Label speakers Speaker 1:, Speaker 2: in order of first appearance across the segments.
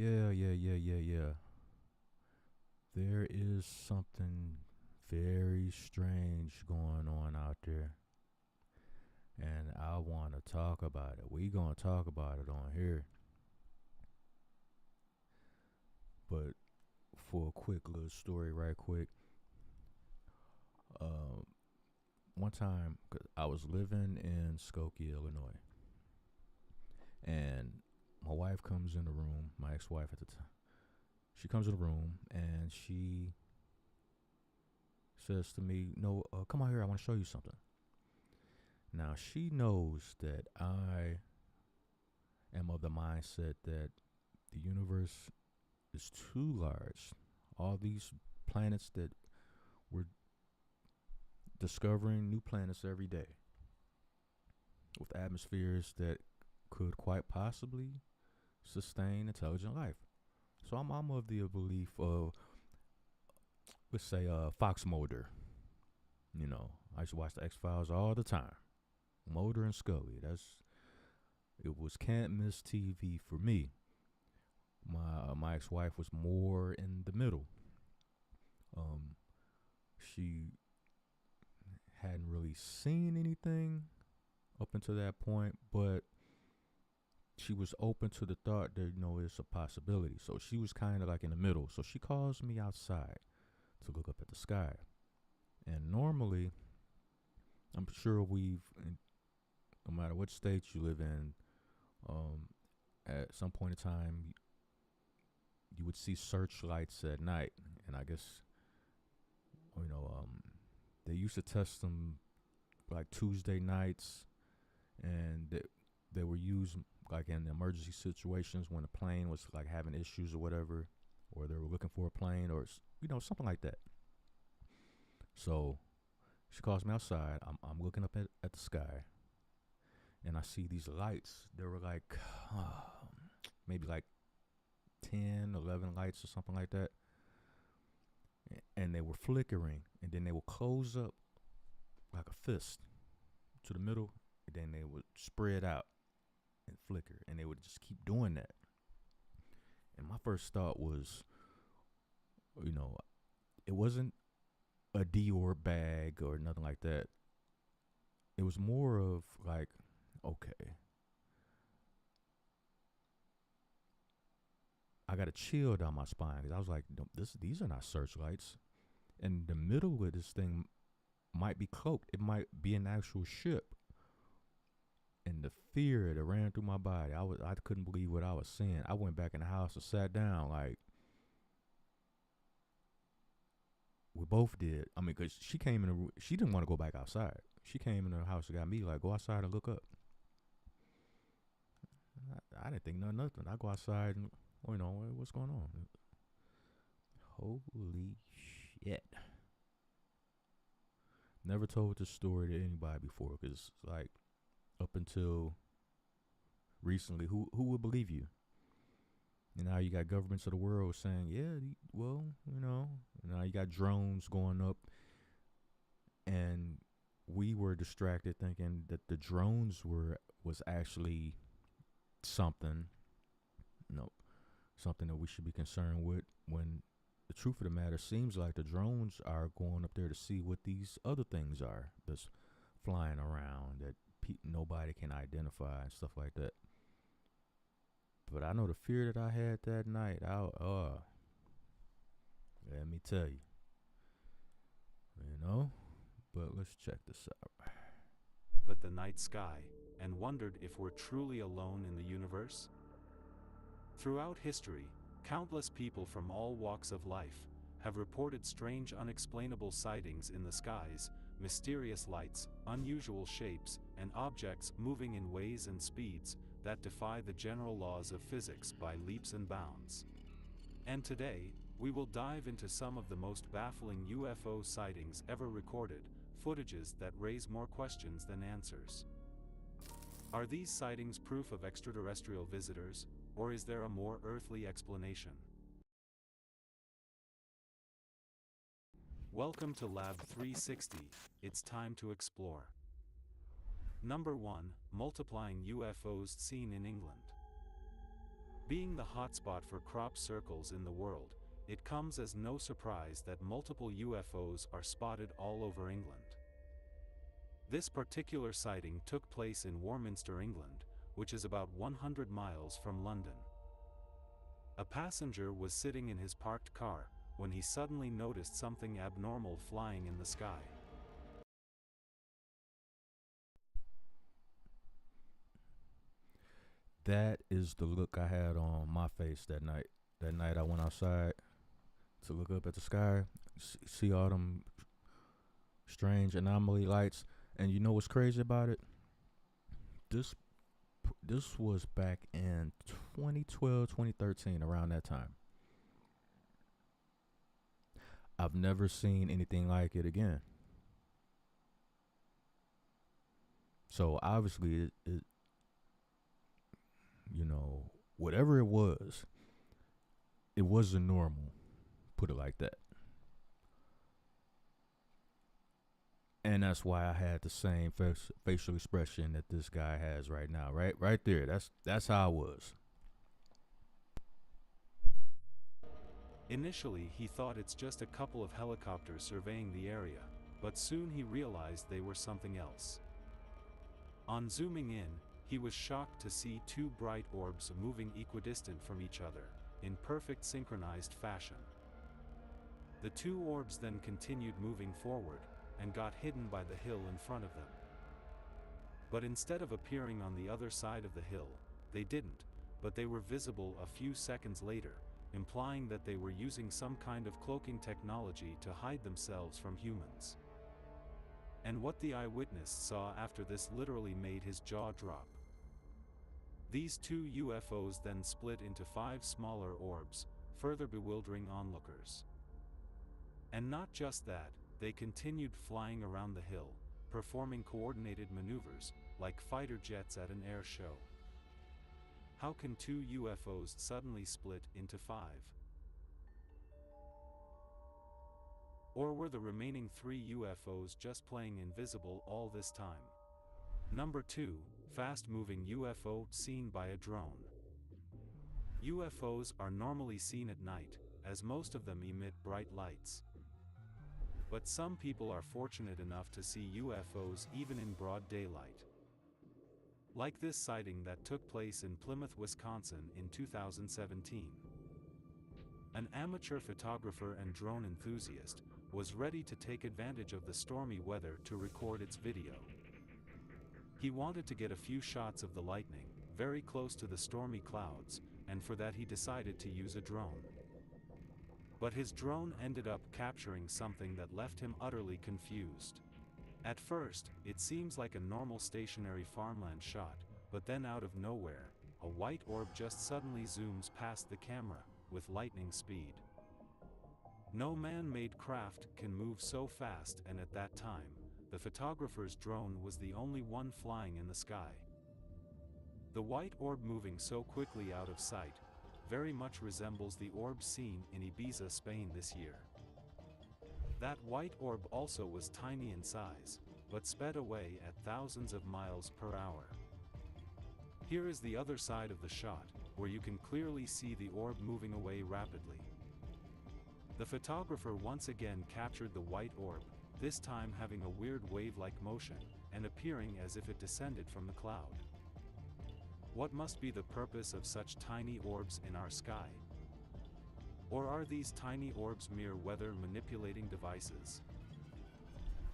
Speaker 1: Yeah. There is something very strange going on out there, and I want to talk about it. We gonna talk about it on here, but for a quick little story, right quick. Um, One time, I was living in Skokie, Illinois, and my wife comes in the room. My ex-wife at the time, she comes in the room and she says to me, "No, come out here. I want to show you something." Now she knows that I am of the mindset that the universe is too large. All these planets that we're discovering, new planets every day with atmospheres that could quite possibly sustain intelligent life. So I'm of the belief of, let's say, Fox Mulder. You know, I used to watch the X Files all the time. Mulder and Scully. It was can't miss TV for me. My ex wife was more in the middle. Um, she hadn't really seen anything up until that point, but she was open to the thought that it's a possibility. So she was kind of like in the middle. So she calls me outside to look up at the sky. And normally, I'm sure no matter what state you live in, um, at some point in time, you would see searchlights at night. And I guess, you know, um, they used to test them like Tuesday nights, and they were used like in emergency situations when a plane was like having issues or whatever, or they were looking for a plane or something like that. So she calls me outside. I'm looking up at the sky, and I see these lights. There were like maybe like 10, 11 lights or something like that, and they were flickering, and then they would close up like a fist to the middle, and then they would spread out and flicker, and they would just keep doing that. And my first thought was, you know, it wasn't a Dior bag or nothing like that. It was more of like, okay, I got a chill down my spine because I was like, no, these are not searchlights. And the middle of this thing might be cloaked. It might be an actual ship. And the fear that ran through my body, I couldn't believe what I was seeing. I went back in the house and sat down like we both did. I mean, because she came in the room, she didn't want to go back outside. She came in the house and got me like, go outside and look up. I didn't think nothing. I go outside and, what's going on? Holy shit. Never told this story to anybody before because, like, up until recently, who would believe you? And now you got governments of the world saying, yeah, well, now you got drones going up, and we were distracted thinking that the drones was actually something, something that we should be concerned with. When the truth of the matter seems like the drones are going up there to see what these other things are that's flying around that nobody can identify and stuff like that. But I know the fear that I had that night. Let me tell you, But let's check this out.
Speaker 2: But the night sky, and wondered if we're truly alone in the universe? Throughout history, countless people from all walks of life have reported strange unexplainable sightings in the skies, mysterious lights, unusual shapes, and objects moving in ways and speeds that defy the general laws of physics by leaps and bounds. And today, we will dive into some of the most baffling UFO sightings ever recorded, footages that raise more questions than answers. Are these sightings proof of extraterrestrial visitors, or is there a more earthly explanation? Welcome to Lab 360, it's time to explore. Number 1, multiplying UFOs seen in England. Being the hotspot for crop circles in the world, it comes as no surprise that multiple UFOs are spotted all over England. This particular sighting took place in Warminster, England, which is about 100 miles from London. A passenger was sitting in his parked car when he suddenly noticed something abnormal flying in the sky.
Speaker 1: That is the look I had on my face that night. That night I went outside to look up at the sky, see all them strange anomaly lights. And you know what's crazy about it? This this was back in 2012, 2013, around that time. I've never seen anything like it again. So obviously, you know, whatever it wasn't normal. Put it like that. And that's why I had the same facial expression that this guy has right now. Right there. That's how I was.
Speaker 2: Initially, he thought it's just a couple of helicopters surveying the area, but soon he realized they were something else. On zooming in, he was shocked to see two bright orbs moving equidistant from each other, in perfect synchronized fashion. The two orbs then continued moving forward, and got hidden by the hill in front of them. But instead of appearing on the other side of the hill, they didn't, but they were visible a few seconds later, implying that they were using some kind of cloaking technology to hide themselves from humans. And what the eyewitness saw after this literally made his jaw drop. These two UFOs then split into 5 smaller orbs, further bewildering onlookers. And not just that, they continued flying around the hill, performing coordinated maneuvers, like fighter jets at an air show. How can two UFOs suddenly split into 5? Or were the remaining 3 UFOs just playing invisible all this time? Number 2, fast-moving UFO seen by a drone. UFOs are normally seen at night, as most of them emit bright lights. But some people are fortunate enough to see UFOs even in broad daylight. Like this sighting that took place in Plymouth, Wisconsin in 2017. An amateur photographer and drone enthusiast was ready to take advantage of the stormy weather to record its video. He wanted to get a few shots of the lightning, very close to the stormy clouds, and for that he decided to use a drone. But his drone ended up capturing something that left him utterly confused. At first, it seems like a normal stationary farmland shot, but then out of nowhere, a white orb just suddenly zooms past the camera, with lightning speed. No man-made craft can move so fast, and at that time, the photographer's drone was the only one flying in the sky. The white orb moving so quickly out of sight very much resembles the orb seen in Ibiza, Spain this year. That white orb also was tiny in size, but sped away at thousands of miles per hour. Here is the other side of the shot, where you can clearly see the orb moving away rapidly. The photographer once again captured the white orb, this time having a weird wave-like motion, and appearing as if it descended from the cloud. What must be the purpose of such tiny orbs in our sky? Or are these tiny orbs mere weather manipulating devices?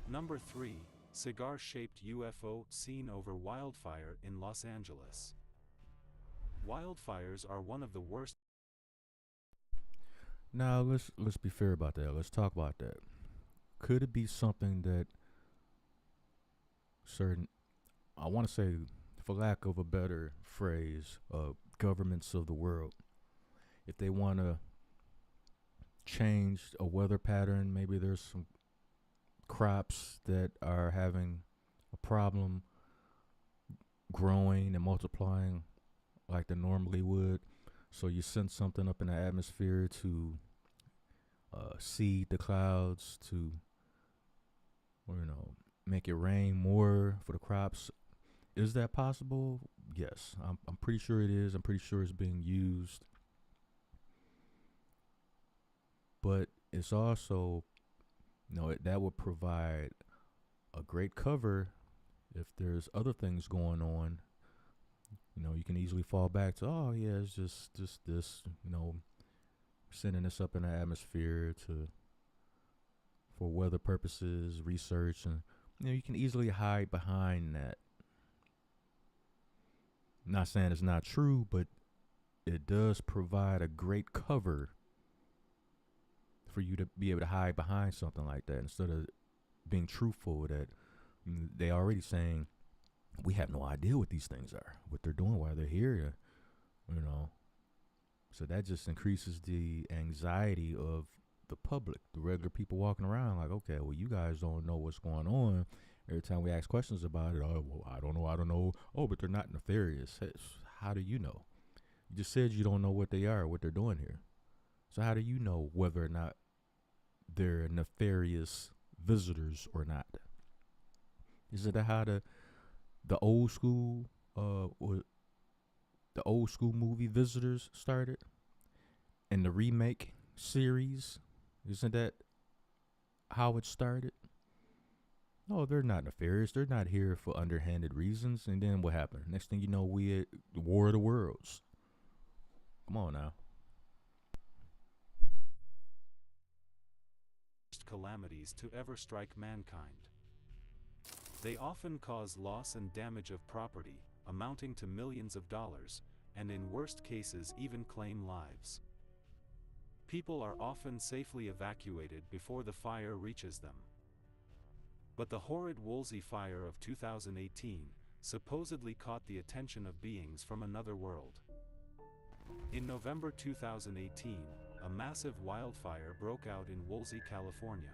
Speaker 2: Number 3, cigar-shaped UFO seen over wildfire in Los Angeles. Wildfires are one of the worst.
Speaker 1: Now let's be fair about that. Let's talk about that. Could it be something that certain, I want to say, for lack of a better phrase, governments of the world, if they want to change a weather pattern, maybe there's some crops that are having a problem growing and multiplying like they normally would, so you send something up in the atmosphere to seed the clouds, to, make it rain more for the crops. Is that possible? Yes, I'm pretty sure it is. I'm pretty sure it's being used, but it's also, that would provide a great cover if there's other things going on. You can easily fall back to, oh yeah, it's just this, sending this up in the atmosphere to for weather purposes, research, and you can easily hide behind that. I'm not saying it's not true, but it does provide a great cover for you to be able to hide behind something like that instead of being truthful that they already saying we have no idea what these things are, what they're doing, why they're here, you know. So that just increases the anxiety of the public, the regular people walking around like, okay, well, you guys don't know what's going on. Every time we ask questions about it, oh, well, I don't know. Oh, but they're not nefarious. How do you know? You just said you don't know what they are, what they're doing here. So how do you know whether or not they're nefarious visitors or not? Is it how the old school or the old school movie Visitors started, and the remake series? Isn't that how it started? No, they're not nefarious. They're not here for underhanded reasons. And then what happened? Next thing you know, we at the War of the Worlds. Come on now.
Speaker 2: Calamities to ever strike mankind. They often cause loss and damage of property, amounting to millions of dollars, and in worst cases even claim lives. People are often safely evacuated before the fire reaches them. But the horrid Woolsey fire of 2018 supposedly caught the attention of beings from another world. In November 2018, a massive wildfire broke out in Woolsey, California.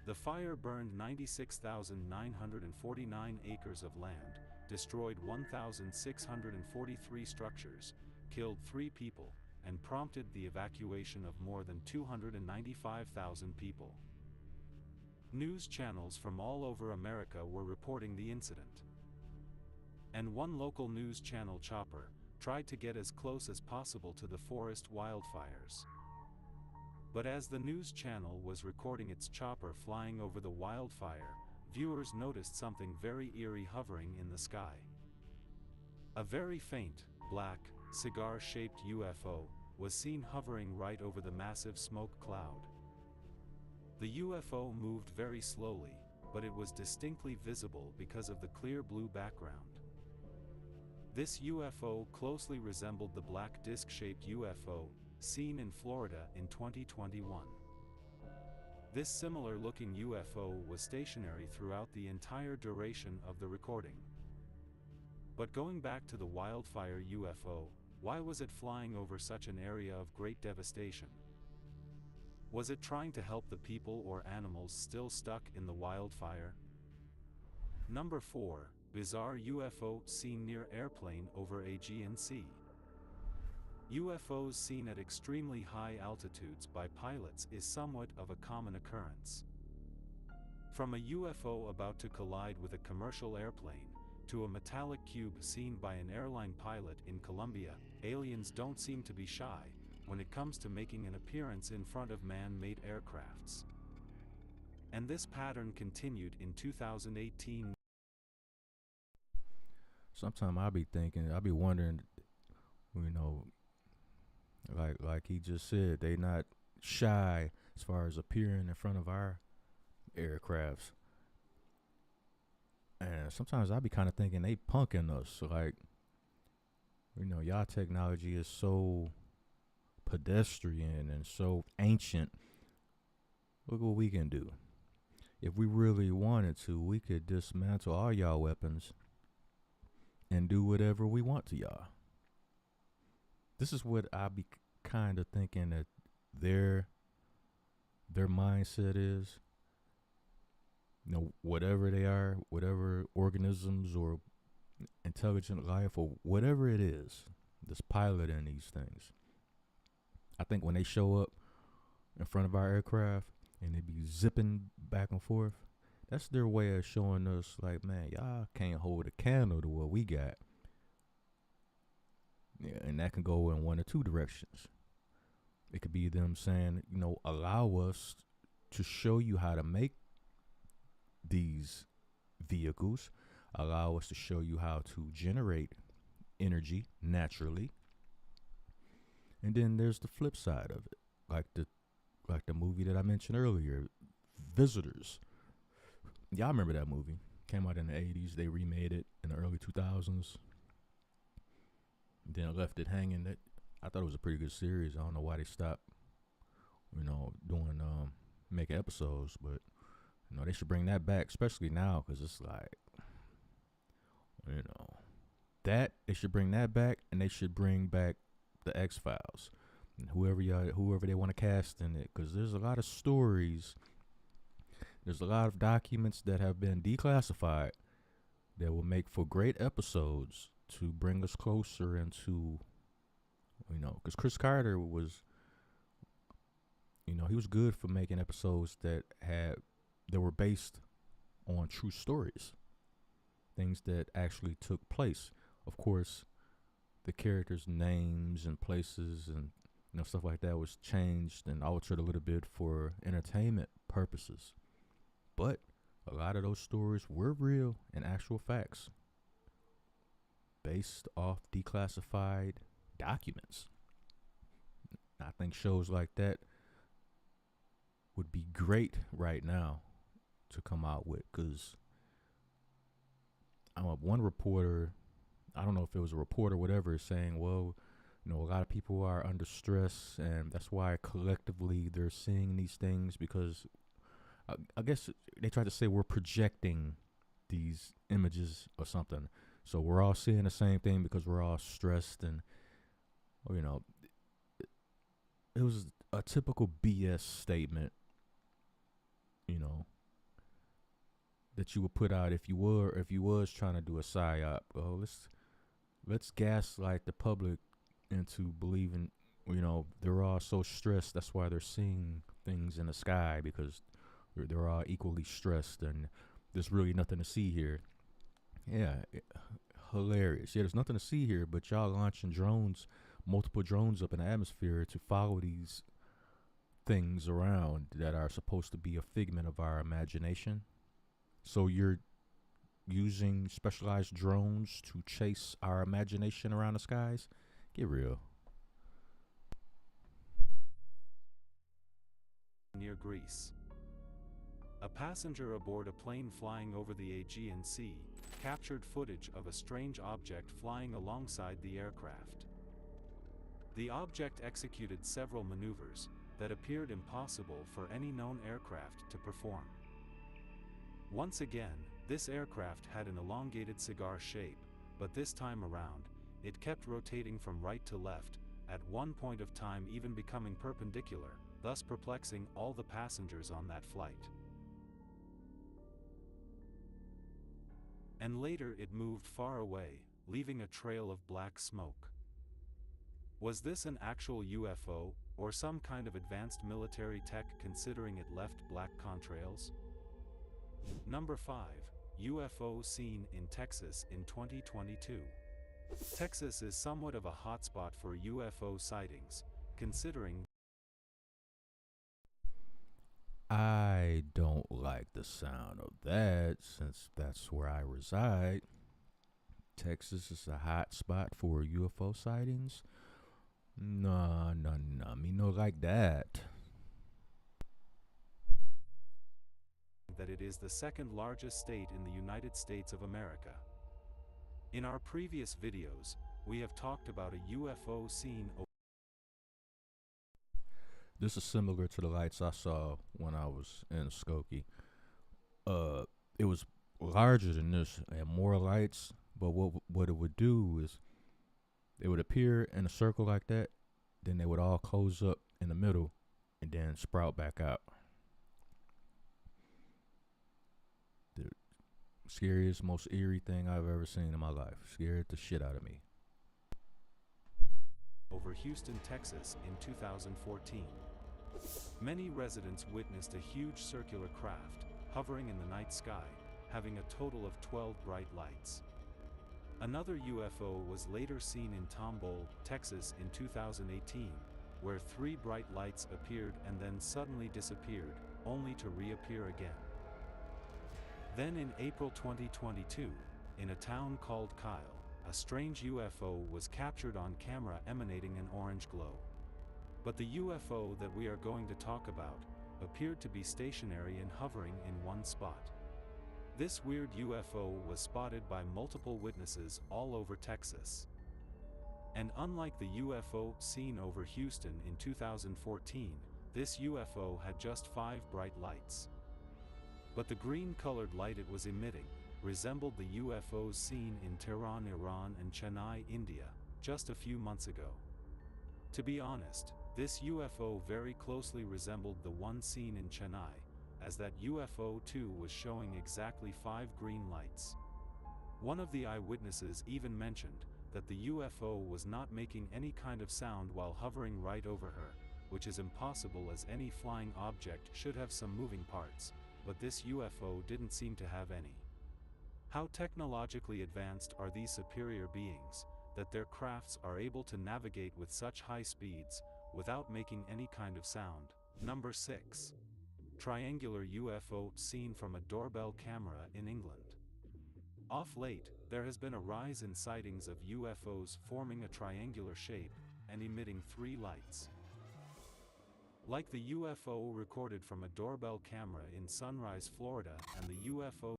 Speaker 2: The fire burned 96,949 acres of land, destroyed 1,643 structures, killed 3 people, and prompted the evacuation of more than 295,000 people. News channels from all over America were reporting the incident. And one local news channel, Chopper, tried to get as close as possible to the forest wildfires. But as the news channel was recording its chopper flying over the wildfire, viewers noticed something very eerie hovering in the sky. A very faint, black, cigar-shaped UFO was seen hovering right over the massive smoke cloud. The UFO moved very slowly, but it was distinctly visible because of the clear blue background. This UFO closely resembled the black disc-shaped UFO seen in Florida in 2021. This similar-looking UFO was stationary throughout the entire duration of the recording. But going back to the wildfire UFO, why was it flying over such an area of great devastation? Was it trying to help the people or animals still stuck in the wildfire? Number 4. Bizarre UFO seen near airplane over Aegean Sea. UFOs seen at extremely high altitudes by pilots is somewhat of a common occurrence. From a UFO about to collide with a commercial airplane, to a metallic cube seen by an airline pilot in Colombia, aliens don't seem to be shy when it comes to making an appearance in front of man-made aircrafts. And this pattern continued in 2018.
Speaker 1: Sometimes I'll be wondering, like he just said, they not shy as far as appearing in front of our aircrafts. And sometimes I'll be kind of thinking they punking us. So like, y'all technology is so pedestrian and so ancient. Look what we can do. If we really wanted to, we could dismantle all y'all weapons and do whatever we want to y'all. This is what I be kind of thinking that their mindset is. Whatever they are, whatever organisms or intelligent life or whatever it is that's piloting these things. I think when they show up in front of our aircraft and they be zipping back and forth, that's their way of showing us like, man, y'all can't hold a candle to what we got. Yeah, and that can go in one or two directions. It could be them saying, allow us to show you how to make these vehicles, allow us to show you how to generate energy naturally. And then there's the flip side of it, like the movie that I mentioned earlier, Visitors. Y'all remember that movie? Came out in the 80s. They remade it in the early 2000s. Then left it hanging. That I thought it was a pretty good series. I don't know why they stopped, doing making episodes, but they should bring that back, especially now, because it's like, that they should bring that back, and they should bring back the X-Files, and whoever they want to cast in it, because there's a lot of stories, there's a lot of documents that have been declassified that will make for great episodes to bring us closer into, because Chris Carter was, he was good for making episodes that were based on true stories, things that actually took place. Of course, the characters' names and places and stuff like that was changed and altered a little bit for entertainment purposes, but a lot of those stories were real and actual facts based off declassified documents. I think shows like that would be great right now to come out with, because one reporter, I don't know if it was a reporter or whatever, is saying, well, a lot of people are under stress, and that's why collectively they're seeing these things, because I guess they try to say we're projecting these images or something. So we're all seeing the same thing because we're all stressed, and it was a typical BS statement, that you would put out if you was trying to do a psyop. Oh, let's gaslight the public into believing, they're all so stressed. That's why they're seeing things in the sky, because they're all equally stressed, and there's really nothing to see here. Yeah, hilarious. Yeah, there's nothing to see here, but y'all launching multiple drones up in the atmosphere to follow these things around that are supposed to be a figment of our imagination. So you're using specialized drones to chase our imagination around the skies? Get real.
Speaker 2: Near Greece. A passenger aboard a plane flying over the Aegean Sea captured footage of a strange object flying alongside the aircraft. The object executed several maneuvers that appeared impossible for any known aircraft to perform. Once again, this aircraft had an elongated cigar shape, but this time around, it kept rotating from right to left, at one point of time even becoming perpendicular, thus perplexing all the passengers on that flight. And later it moved far away, leaving a trail of black smoke. Was this an actual UFO, or some kind of advanced military tech considering it left black contrails? Number 5. UFO seen in Texas in 2022. Texas is somewhat of a hotspot for UFO sightings, considering
Speaker 1: I don't like the sound of that, since that's where I reside. Texas is a hot spot for UFO sightings? No, me no like that.
Speaker 2: that it is the second largest state in the United States of America. In our previous videos, we have talked about a UFO seen.
Speaker 1: This is similar to the lights I saw when I was in Skokie. It was larger than this and more lights, but what it would do is it would appear in a circle like that, then they would all close up in the middle and then sprout back out. The scariest, most eerie thing I've ever seen in my life. Scared the shit out of me.
Speaker 2: Over Houston, Texas in 2014. Many residents witnessed a huge circular craft hovering in the night sky, having a total of 12 bright lights. Another UFO was later seen in Tomball, Texas in 2018, where three bright lights appeared and then suddenly disappeared, only to reappear again. Then in April 2022, in a town called Kyle, a strange UFO was captured on camera emanating an orange glow. But the UFO that we are going to talk about appeared to be stationary and hovering in one spot. This weird UFO was spotted by multiple witnesses all over Texas. And unlike the UFO seen over Houston in 2014, this UFO had just 5 bright lights. But the green-colored light it was emitting resembled the UFOs seen in Tehran, Iran and Chennai, India, just a few months ago. To be honest, this UFO very closely resembled the one seen in Chennai, as that UFO too was showing exactly 5 green lights. One of the eyewitnesses even mentioned that the UFO was not making any kind of sound while hovering right over her, which is impossible as any flying object should have some moving parts, but this UFO didn't seem to have any. How technologically advanced are these superior beings, that their crafts are able to navigate with such high speeds, without making any kind of sound? Number 6. Triangular UFO seen from a doorbell camera in England. Off late, there has been a rise in sightings of UFOs forming a triangular shape and emitting 3 lights. Like the UFO recorded from a doorbell camera in Sunrise, Florida, and the UFO.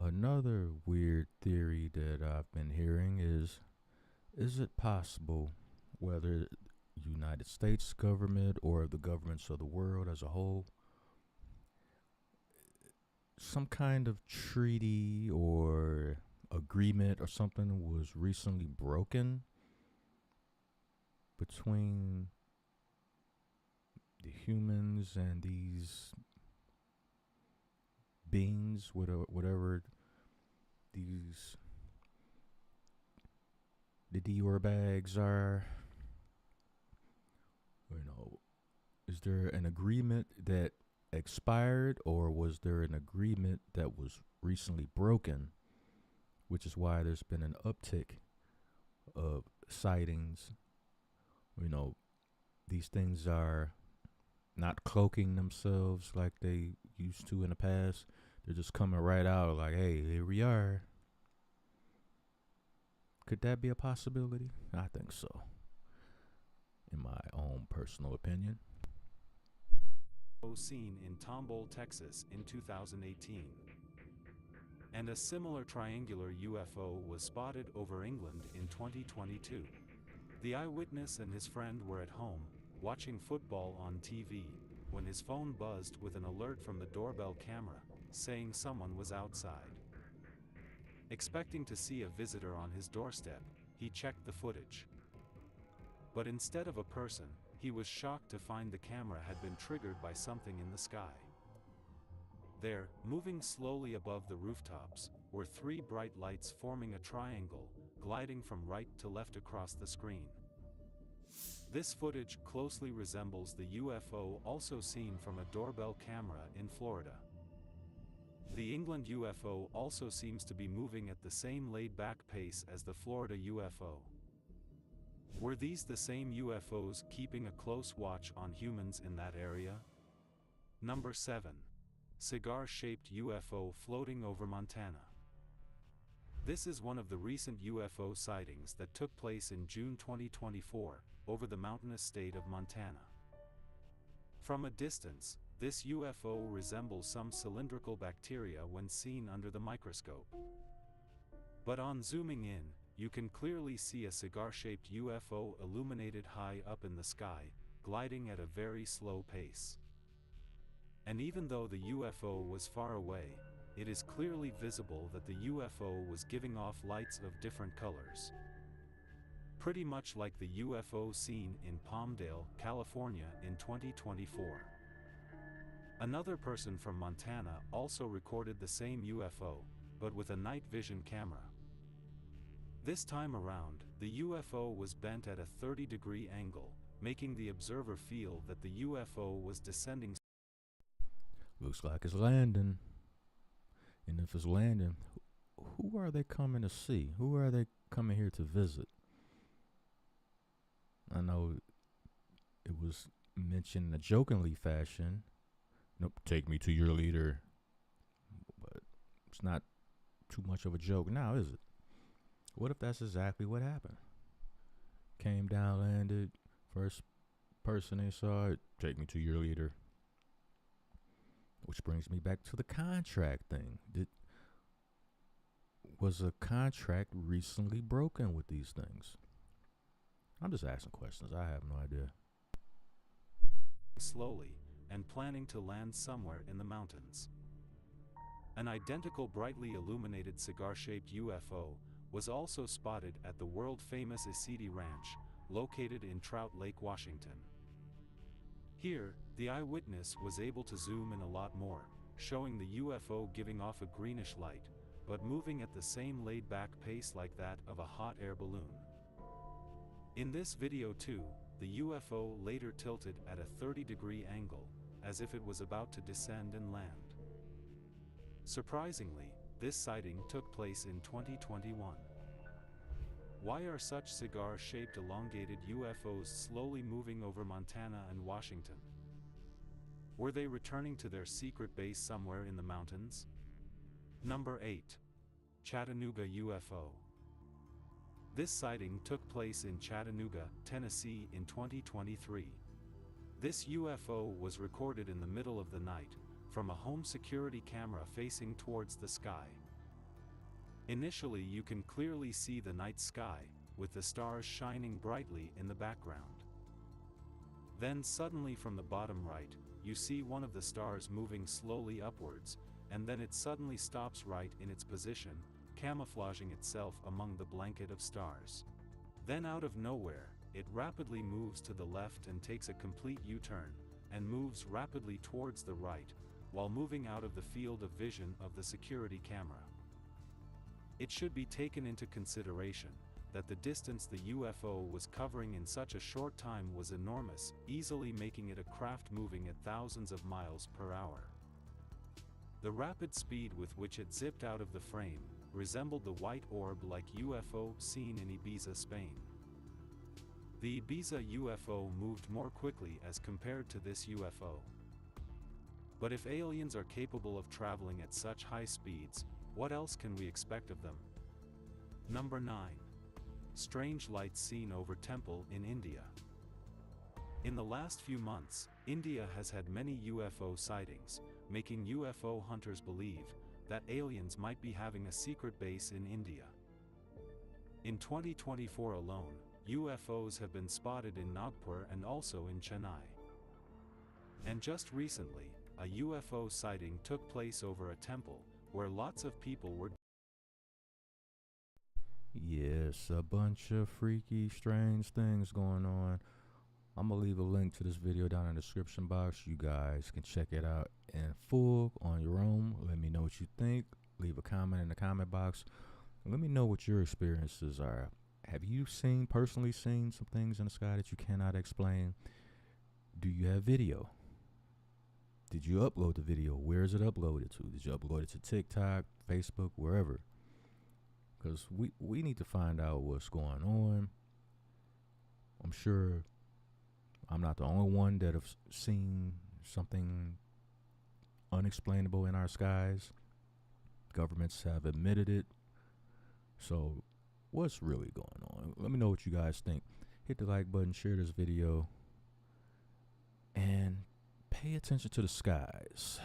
Speaker 1: Another weird theory that I've been hearing is it possible, whether United States government or the governments of the world as a whole, some kind of treaty or agreement or something was recently broken between the humans and these beings, whatever these the Dior bags are? Is there an agreement that expired, or was there an agreement that was recently broken, which is why there's been an uptick of sightings? These things are not cloaking themselves like they used to in the past. They're just coming right out like, hey, here we are. Could that be a possibility? I think so, in my own personal opinion.
Speaker 2: Seen in Tomball, Texas in 2018. And a similar triangular UFO was spotted over England in 2022. The eyewitness and his friend were at home, watching football on TV, when his phone buzzed with an alert from the doorbell camera, saying someone was outside. Expecting to see a visitor on his doorstep, he checked the footage. But instead of a person, he was shocked to find the camera had been triggered by something in the sky. There, moving slowly above the rooftops, were 3 bright lights forming a triangle, gliding from right to left across the screen. This footage closely resembles the UFO also seen from a doorbell camera in Florida. The England UFO also seems to be moving at the same laid-back pace as the Florida UFO. Were these the same UFOs keeping a close watch on humans in that area? Number 7. Cigar-shaped UFO floating over Montana. This is one of the recent UFO sightings that took place in June 2024, over the mountainous state of Montana. From a distance, this UFO resembles some cylindrical bacteria when seen under the microscope. But on zooming in, you can clearly see a cigar-shaped UFO illuminated high up in the sky, gliding at a very slow pace. And even though the UFO was far away, it is clearly visible that the UFO was giving off lights of different colors. Pretty much like the UFO seen in Palmdale, California in 2024. Another person from Montana also recorded the same UFO, but with a night vision camera. This time around, the UFO was bent at a 30-degree angle, making the observer feel that the UFO was descending.
Speaker 1: Looks like it's landing in the if it's landing, who are they coming to see? Who are they coming here to visit? I know it was mentioned in a jokingly fashion. Nope, take me to your leader. But it's not too much of a joke now, is it? What if that's exactly what happened? Came down, landed, first person they saw, take me to your leader. Which brings me back to the contract thing. Was a contract recently broken with these things? I'm just asking questions. I have no idea.
Speaker 2: Slowly, and planning to land somewhere in the mountains. An identical brightly illuminated cigar-shaped UFO was also spotted at the world-famous Esidi Ranch, located in Trout Lake, Washington. Here, the eyewitness was able to zoom in a lot more, showing the UFO giving off a greenish light, but moving at the same laid-back pace like that of a hot air balloon. In this video too, the UFO later tilted at a 30-degree angle, as if it was about to descend and land. Surprisingly, this sighting took place in 2021. Why are such cigar-shaped elongated UFOs slowly moving over Montana and Washington? Were they returning to their secret base somewhere in the mountains? Number 8. Chattanooga UFO. This sighting took place in Chattanooga, Tennessee in 2023. This UFO was recorded in the middle of the night, from a home security camera facing towards the sky. Initially you can clearly see the night sky, with the stars shining brightly in the background. Then suddenly from the bottom right, you see one of the stars moving slowly upwards, and then it suddenly stops right in its position, camouflaging itself among the blanket of stars. Then out of nowhere, it rapidly moves to the left and takes a complete U-turn, and moves rapidly towards the right, while moving out of the field of vision of the security camera. It should be taken into consideration that the distance the UFO was covering in such a short time was enormous, easily making it a craft moving at thousands of miles per hour. The rapid speed with which it zipped out of the frame resembled the white orb-like UFO seen in Ibiza, Spain. The Ibiza UFO moved more quickly as compared to this UFO. But if aliens are capable of traveling at such high speeds, what else can we expect of them? Number 9. Strange lights seen over temple in India. In the last few months, India has had many UFO sightings, making UFO hunters believe that aliens might be having a secret base in India. In 2024 alone, UFOs have been spotted in Nagpur and also in Chennai. And just recently, a UFO sighting took place over a temple, where lots of people were.
Speaker 1: Yes, a bunch of freaky, strange things going on. I'm going to leave a link to this video down in the description box. You guys can check it out in full on your own. Let me know what you think. Leave a comment in the comment box. Let me know what your experiences are. Have you personally seen some things in the sky that you cannot explain? Do you have video? Did you upload the video? Where is it uploaded to? Did you upload it to TikTok, Facebook, wherever? Because we need to find out what's going on. I'm sure I'm not the only one that have seen something unexplainable in our skies. Governments have admitted it. So what's really going on? Let me know what you guys think. Hit the like button, share this video, and pay attention to the skies.